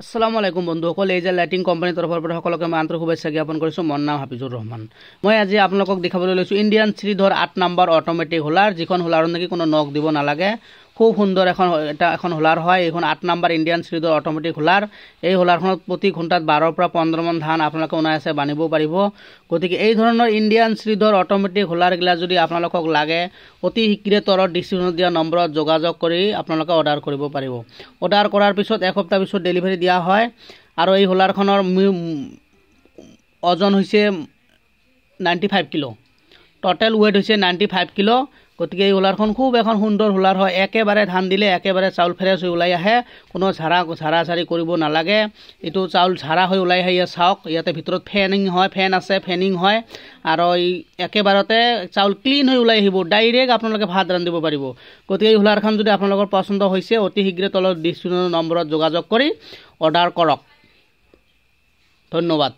আসসালামু আলাইকুম বন্ধুসকল, এই যে লাইটিং কোম্পানীৰ তৰফৰ পৰা সকলোকে মই আন্তৰিক শুভেচ্ছা জ্ঞাপন কৰিছোঁ। মোৰ নাম হাফিজুৰ ৰহমান। মই আজি আপোনালোকক দেখাবলৈ লৈছোঁ ইণ্ডিয়ান শ্ৰীধৰ 8 নম্বৰ অট'মেটিক হোলাৰ, যিখন হোলাৰত নেকি কোনো নখ দিব নালাগে। খুব সুন্দৰ এখন হোলাৰ হয়। এইখন 8 নম্বৰ ইণ্ডিয়ান শ্ৰীধৰ অট'মেটিক হোলাৰ। এই হোলাৰখনত প্ৰতি ঘণ্টাত 12 পৰা 15 মান ধান আপোনালোকে অনায়াসে বানিব পাৰিব। গতিকে এই ধৰণৰ ইণ্ডিয়ান শ্ৰীধৰ অট'মেটিক হোলাৰগিলা যদি আপোনালোকক লাগে, অতি শীঘ্ৰে তলত ডিছক্ৰিপশ্যনত দিয়া নম্বৰত যোগাযোগ কৰি আপোনালোকে অৰ্ডাৰ কৰিব পাৰিব। অৰ্ডাৰ কৰাৰ পিছত এসপ্তাহ পিছত ডেলিভাৰী দিয়া হয়। আৰু এই হোলাৰখনৰ ওজন হৈছে 95 কিলো, টোটেল ৱেট হৈছে 95 কিলো। গতিকে এই হোলাৰখন খুব এখন সুন্দৰ হোলাৰ হয়। একেবাৰে ধান দিলে একেবাৰে চাউল ফ্ৰেছ হৈ ওলাই আহে, কোনো ঝাৰা কৰিব নালাগে। এইটো চাউল ঝাৰা হৈ ওলাই আহে। ইয়াত চাওক, ইয়াতে ভিতৰত ফেন আছে, ফেনিং হয়। আৰু এই একেবাৰতে চাউল ক্লিন হৈ ওলাই আহিব, ডাইৰেক্ট আপোনালোকে ভাত ৰান্ধিব পাৰিব। গতিকে এই হোলাৰখন যদি আপোনালোকৰ পচন্দ হৈছে, অতি শীঘ্ৰে তলত ডিছক্ৰিপশ্যনৰ নম্বৰত যোগাযোগ কৰি অৰ্ডাৰ কৰক। ধন্যবাদ।